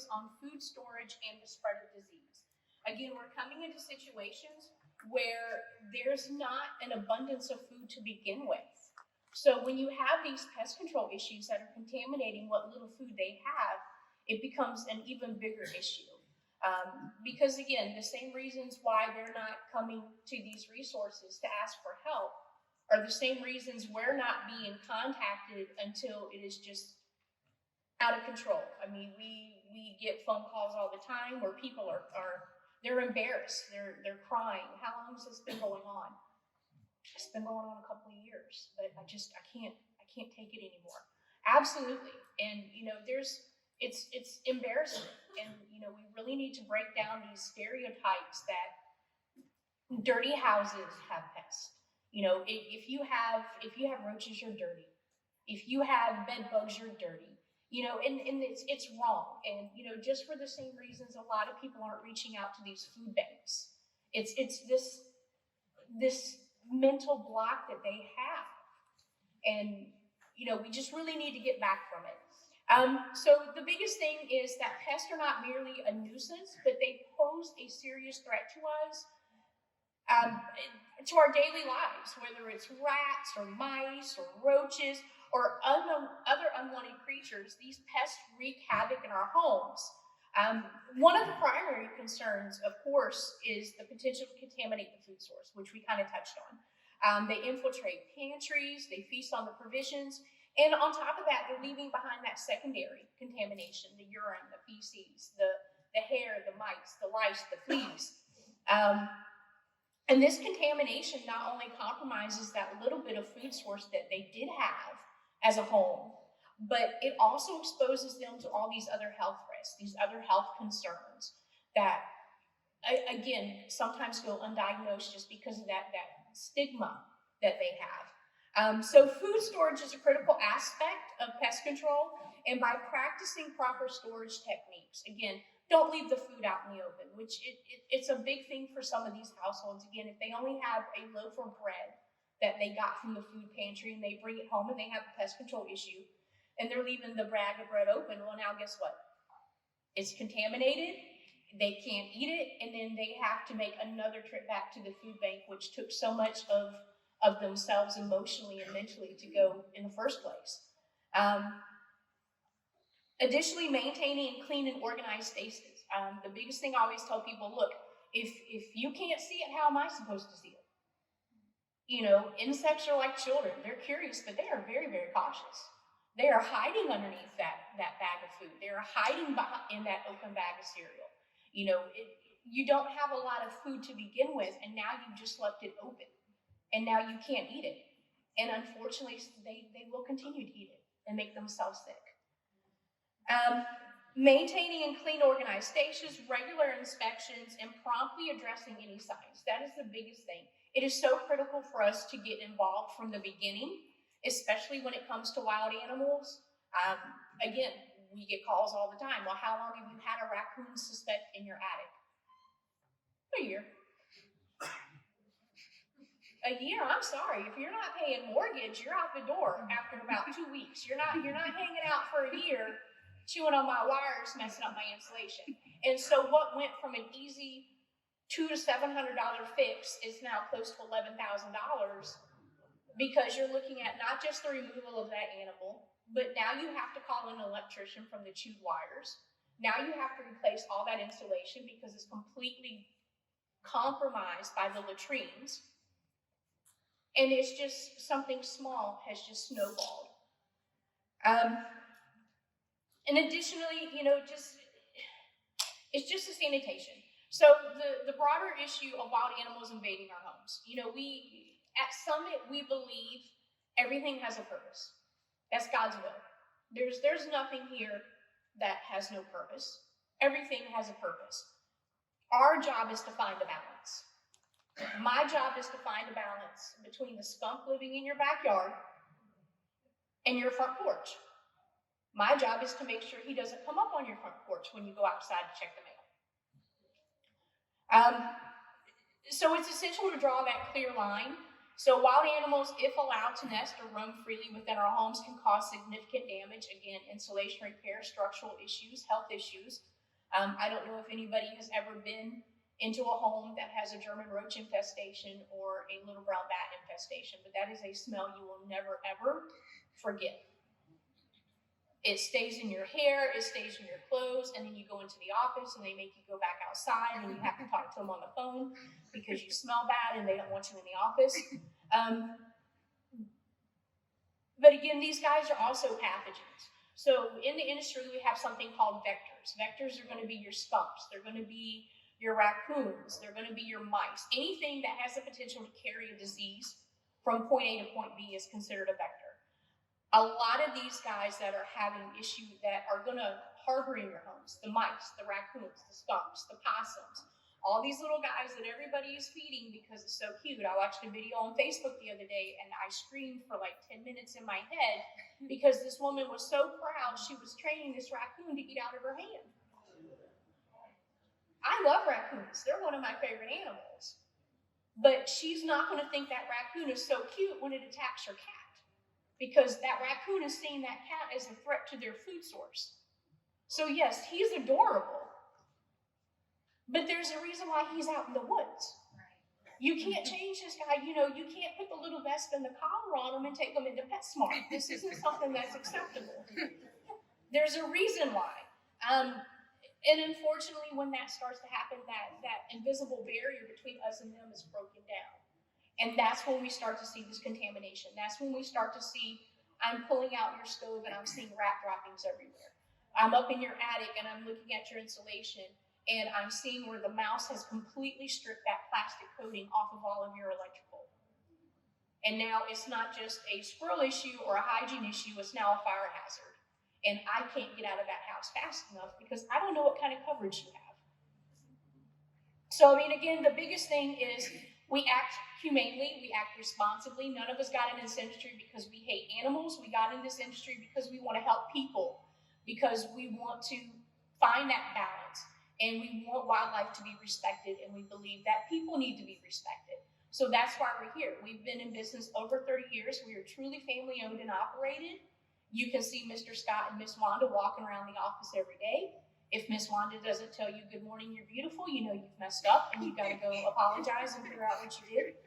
focus on food storage and the spread of disease. Again, we're coming into situations where there's not an abundance of food to begin with. So when you have these pest control issues that are contaminating what little food they have, it becomes an even bigger issue. Because again, the same reasons why they're not coming to these resources to ask for help are the same reasons we're not being contacted until it is just out of control. I mean, we get phone calls all the time where people are they're embarrassed, they're crying. How long has this been going on? It's been going on a couple of years, but I can't take it anymore. Absolutely. And it's embarrassing. And we really need to break down these stereotypes that dirty houses have pests. If you have roaches, you're dirty. If you have bed bugs, you're dirty. And it's wrong. And just for the same reasons, a lot of people aren't reaching out to these food banks. It's this mental block that they have, and we just really need to get back from it. So the biggest thing is that pests are not merely a nuisance, but they pose a serious threat to us. To our daily lives, whether it's rats or mice or roaches or other unwanted creatures, these pests wreak havoc in our homes. One of the primary concerns, of course, is the potential to contaminate the food source, which we kind of touched on. They infiltrate pantries, they feast on the provisions, and on top of that, they're leaving behind that secondary contamination, the urine, the feces, the hair, the mites, the lice, the fleas. And this contamination not only compromises that little bit of food source that they did have as a home, but it also exposes them to all these other health risks, these other health concerns that, again, sometimes go undiagnosed just because of that stigma that they have. So food storage is a critical aspect of pest control, and by practicing proper storage techniques, again, don't leave the food out in the open, which it's a big thing for some of these households. Again, if they only have a loaf of bread that they got from the food pantry and they bring it home and they have a pest control issue and they're leaving the bag of bread open, well, now guess what? It's contaminated, they can't eat it, and then they have to make another trip back to the food bank, which took so much of themselves emotionally and mentally to go in the first place. Additionally, maintaining clean and organized spaces. The biggest thing I always tell people, look, if you can't see it, how am I supposed to see it? Insects are like children. They're curious, but they are very, very cautious. They are hiding underneath that bag of food. They are hiding in that open bag of cereal. You don't have a lot of food to begin with, and now you've just left it open. And now you can't eat it. And unfortunately, they will continue to eat it and make themselves sick. Maintaining and clean organized stations, regular inspections, and promptly addressing any signs. That is the biggest thing. It is so critical for us to get involved from the beginning, especially when it comes to wild animals. Again, we get calls all the time. Well, how long have you had a raccoon suspect in your attic? A year. A year? I'm sorry. If you're not paying mortgage, you're out the door after about 2 weeks. You're not hanging out for a year chewing on my wires, messing up my insulation. And so what went from an easy $200 to $700 fix is now close to $11,000 because you're looking at not just the removal of that animal, but now you have to call an electrician from the chewed wires. Now you have to replace all that insulation because it's completely compromised by the latrines. And it's just something small has just snowballed. And additionally, it's just the sanitation. So the broader issue of wild animals invading our homes. At Summit, we believe everything has a purpose. That's God's will. There's nothing here that has no purpose. Everything has a purpose. Our job is to find a balance. My job is to find a balance between the skunk living in your backyard and your front porch. My job is to make sure he doesn't come up on your front porch when you go outside to check the mail. So it's essential to draw that clear line So wild animals, if allowed to nest or roam freely within our homes, can cause significant damage. Again, insulation repair, structural issues, health issues. I don't know if anybody has ever been into a home that has a German roach infestation or a little brown bat infestation, but that is a smell you will never, ever forget. It stays in your hair, it stays in your clothes, and then you go into the office and they make you go back outside and you have to talk to them on the phone because you smell bad and they don't want you in the office. But again, these guys are also pathogens. So in the industry, we have something called vectors. Vectors are going to be your skunks. They're going to be your raccoons. They're going to be your mice. Anything that has the potential to carry a disease from point A to point B is considered a vector. A lot of these guys that are having issues that are going to harbor in your homes, the mice, the raccoons, the skunks, the possums, all these little guys that everybody is feeding because it's so cute. I watched a video on Facebook the other day and I screamed for like 10 minutes in my head because this woman was so proud she was training this raccoon to eat out of her hand. I love raccoons. They're one of my favorite animals. But she's not going to think that raccoon is so cute when it attacks her cat, because that raccoon is seeing that cat as a threat to their food source. So yes, he's adorable, but there's a reason why he's out in the woods. You can't change this guy, you can't put the little vest and the collar on him and take him into PetSmart. This isn't something that's acceptable. There's a reason why. And unfortunately, when that starts to happen, that invisible barrier between us and them is broken down. And that's when we start to see this contamination. That's when we start to see, I'm pulling out your stove and I'm seeing rat droppings everywhere. I'm up in your attic and I'm looking at your insulation and I'm seeing where the mouse has completely stripped that plastic coating off of all of your electrical. And now it's not just a squirrel issue or a hygiene issue, it's now a fire hazard. And I can't get out of that house fast enough because I don't know what kind of coverage you have. So, again, the biggest thing is we act humanely, we act responsibly. None of us got in this industry because we hate animals. We got in this industry because we want to help people, because we want to find that balance, and we want wildlife to be respected, and we believe that people need to be respected. So that's why we're here. We've been in business over 30 years. We are truly family owned and operated. You can see Mr. Scott and Miss Wanda walking around the office every day. If Miss Wanda doesn't tell you good morning, you're beautiful, you know you've messed up and you've got to go apologize and figure out what you did.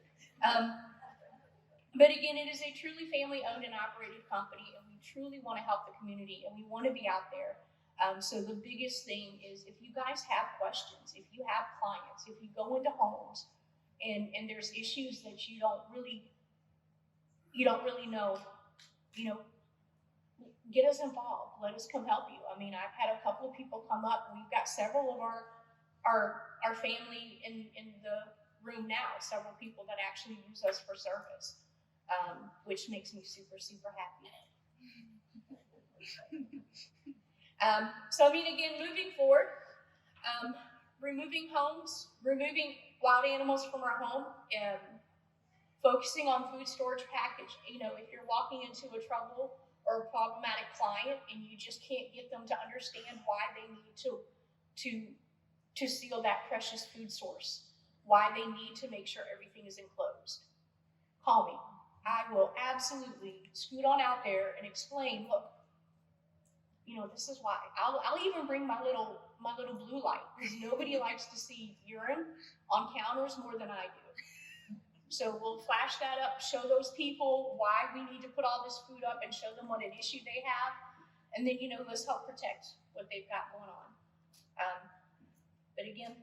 But again, it is a truly family owned and operated company, and we truly want to help the community and we want to be out there. So the biggest thing is, if you guys have questions, if you have clients, if you go into homes and there's issues that you don't really know, get us involved. Let us come help you. I've had a couple of people come up. We've got several of our family in the room now, several people that actually use us for service, which makes me super, super happy. Again, moving forward, removing homes, removing wild animals from our home, focusing on food storage package. If you're walking into a trouble or a problematic client and you just can't get them to understand why they need to seal that precious food source, why they need to make sure everything is enclosed, call me. I will absolutely scoot on out there and explain, look, this is why. I'll even bring my little blue light, because nobody likes to see urine on counters more than I do. So we'll flash that up, show those people why we need to put all this food up and show them what an issue they have. And then, let's help protect what they've got going on. But again,